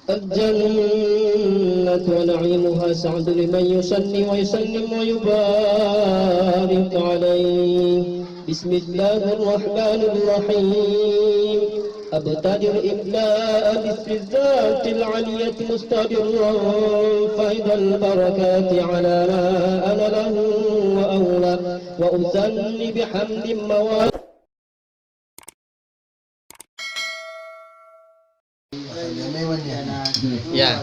الجنة ونعيمها سعد لمن يصلي ويسلم ويبارك عليه. بسم الله الرحمن الرحيم. أبتدئ الإبداء باسم الذات العلية مستدرا فإذا البركات على ما أنا له وأولى وأثني بحمد موالي. Ya.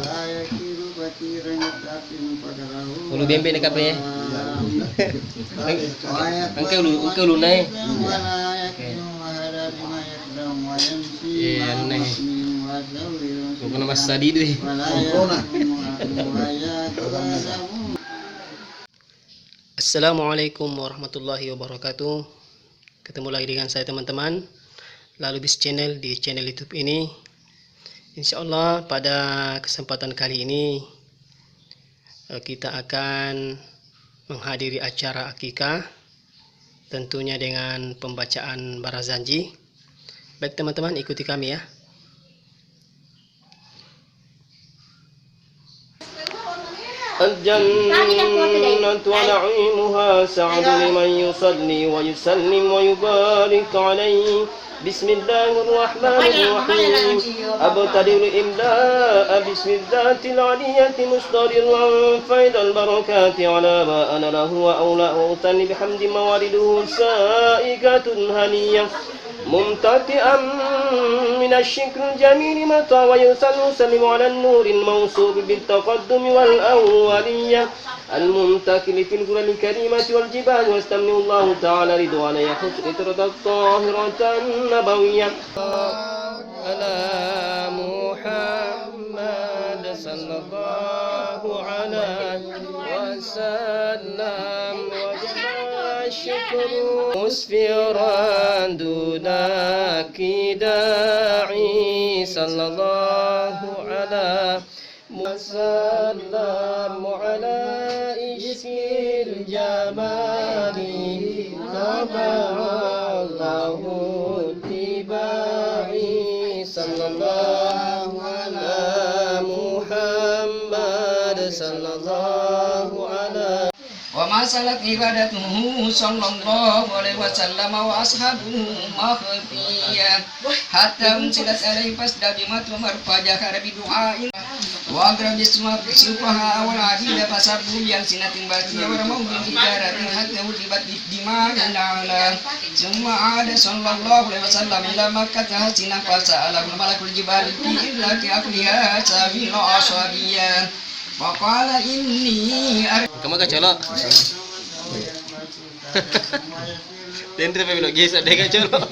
Ulu bembe ni kapnya. Engkau lu naik. Iya naik. Bukan mas tadi deh. Assalamualaikum warahmatullahi wabarakatuh. Ketemu lagi dengan saya teman-teman Lalu Bis Channel di channel YouTube ini. Insya Allah pada kesempatan kali ini kita akan menghadiri acara akikah, tentunya dengan pembacaan barazanji. Baik teman-teman, ikuti kami ya. Al-jannatu wa na'imuha sa'adu liman yusalli wa yusallim wa yubarik alaihi. Bismillahirrahmanirrahim. Abtadi'ul imda'a bismillatil aliyyati mustadiran faidal barakati ala ma ana lahu wa awla wa utani bihamdi mawaliduhu sa'igatun haniyah mumtati'an minasyikr jamil mata wa yusallu sallimu ala nuril mawsub bil taqaddum wal awwaliyah الممتكن في القرى الكريمة والجبال واستمنوا الله تعالى رضوانا يخص إطرة الطاهرة النبوية على محمد صلى الله عليه وسلم وجب الشكر مسفرا دونك داعي صلى الله عليه وسلم على الجمال نبع الله اتباعي صلى الله على محمد صلى الله عليه وما سلك عبادته صلى الله عليه وسلم وأصحابه مخفيا حتى أنزلت عليه فاسدى بما تؤمر فجهر بدعاء وأقرب السفهاء والعبيد فسبوا بألسنة باكية ورموا بالحجارة حتى وجبت بالدماء الأعلى ثم عاد صلى الله عليه وسلم إلى مكة حسنا فسأله ملك الجبال في إدراك أكلها سبيل عصبيا وقال إني kamu ke colok tendre pe bilang geser deh ke colok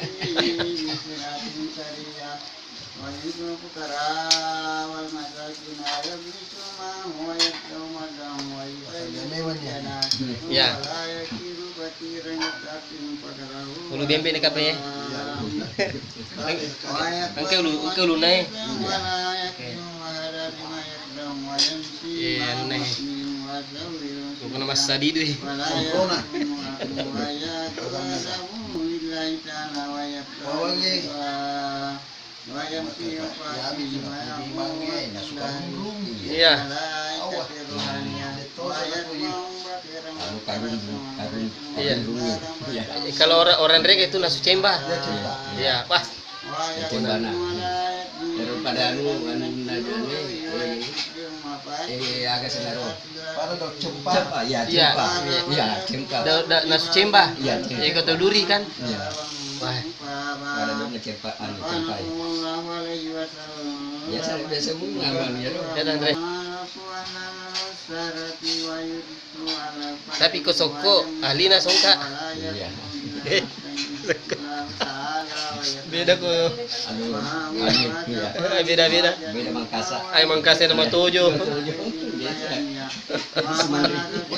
ya ulu bembe ni kapnya engkau lu naik iya naik bukan mas tadi deh iya iya. Kalau orang reggae itu nasu cemba. Iya, pas. Cemba nah. Daripada agak senaro. Pada cempa. Iya, cempa. Iya, cempa. Nasu cemba. Iya, kata duri kan? Iya. Wah. Ada dong cempaan, cempa. Ya, saya biasa mengamal ya loh. Ya, Andre. Tapi kau soko ahli na songka. Iya. Beda ko. Beda. Beda Mangkasa. Ay Mangkasa nama 7.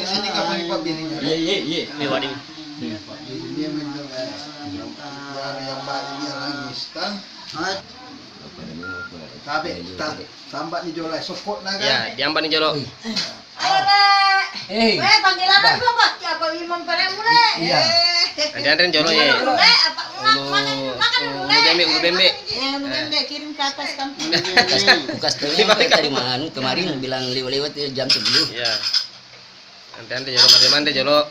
Sini kamu ipabili. Iya. Ni wadi. Yang baliknya lagi stang. Tapi sambat ni jolai sokot na kan. Ya, diamban ni jolok. Panggilan apa Pak? Siapa imam pare mulai? Iya. Ada jolok ya. Makan dulu. Ulu Bembe. Ya, Bembe kirim ke atas kan. Bukas tadi mana kemarin bilang lewat-lewat jam 10. Iya. Nanti jolo mati mandi jolo.